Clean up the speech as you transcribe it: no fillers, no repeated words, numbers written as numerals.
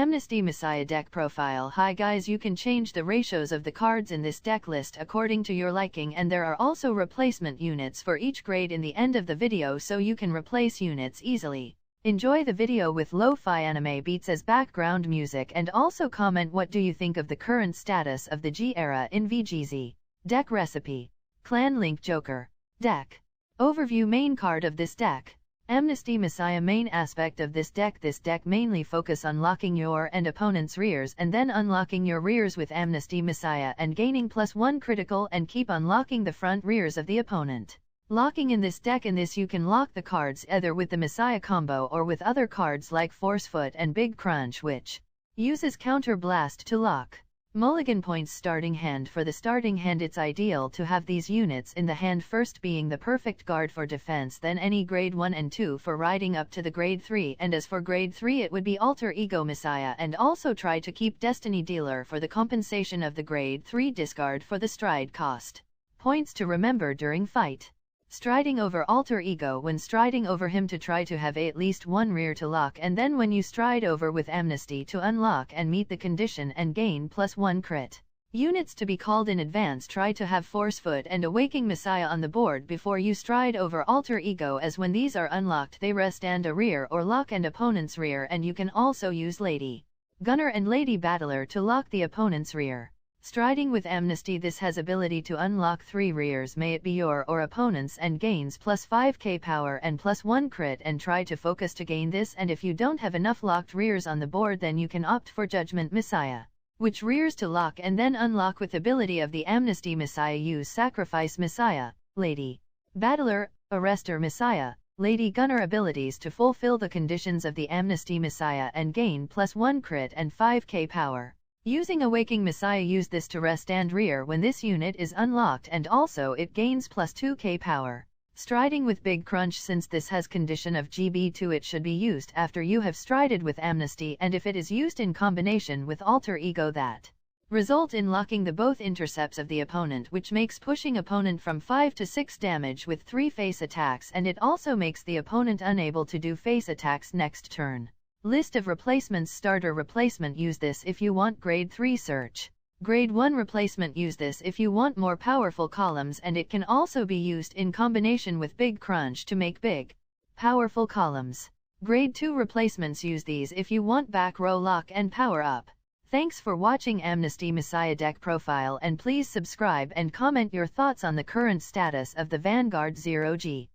Amnesty Messiah deck profile. Hi guys, you can change the ratios of the cards in this deck list according to your liking, and there are also replacement units for each grade in the end of the video so you can replace units easily. Enjoy the video with lo-fi anime beats as background music, and also comment what do you think of the current status of the G era in VGZ. Deck recipe. Clan Link Joker. Deck overview. Main card of this deck. Amnesty Messiah. Main aspect of this deck mainly focus on locking your and opponent's rears and then unlocking your rears with Amnesty Messiah and gaining +1 critical, and keep unlocking the front rears of the opponent. Locking in this deck. In this you can lock the cards either with the Messiah combo or with other cards like Force Foot and Big Crunch, which uses Counter Blast to lock. Mulligan Points. Starting hand. For the starting hand it's ideal to have these units in the hand, first being the perfect guard for defense, then any grade 1 and 2 for riding up to the grade 3, and as for grade 3 it would be Alter Ego Messiah, and also try to keep Destiny Dealer for the compensation of the grade 3 discard for the stride cost. Points to remember during fight. Striding over Alter Ego. When striding over him to try to have at least one rear to lock, and then when you stride over with Amnesty to unlock and meet the condition and gain +1 crit. Units to be called in advance. Try to have Force Foot and Awakening Messiah on the board before you stride over Alter Ego, as when these are unlocked they rest and a rear or lock and opponent's rear, and you can also use Lady Gunner and Lady Battler to lock the opponent's rear. Striding with Amnesty. This has ability to unlock 3 rears, may it be your or opponent's, and gains +5k power and +1 crit, and try to focus to gain this, and if you don't have enough locked rears on the board then you can opt for Judgment Messiah, which rears to lock and then unlock with ability of the Amnesty Messiah. Use Sacrifice Messiah, Lady Battler, Arrestor Messiah, Lady Gunner abilities to fulfill the conditions of the Amnesty Messiah and gain +1 crit and 5k power. Using Awakening Messiah. Use this to rest and rear when this unit is unlocked, and also it gains +2k power. Striding with Big Crunch. Since this has condition of GB2 it should be used after you have strided with Amnesty, and if it is used in combination with Alter Ego that result in locking the both intercepts of the opponent, which makes pushing opponent from 5 to 6 damage with 3 face attacks, and it also makes the opponent unable to do face attacks next turn. List of replacements. Starter replacement. Use this if you want grade 3 search. Grade 1 replacement. Use this if you want more powerful columns, and it can also be used in combination with Big Crunch to make big, powerful columns. Grade 2 replacements. Use these if you want back row lock and power up. Thanks for watching Amnesty Messiah deck profile, and please subscribe and comment your thoughts on the current status of the Vanguard Zero G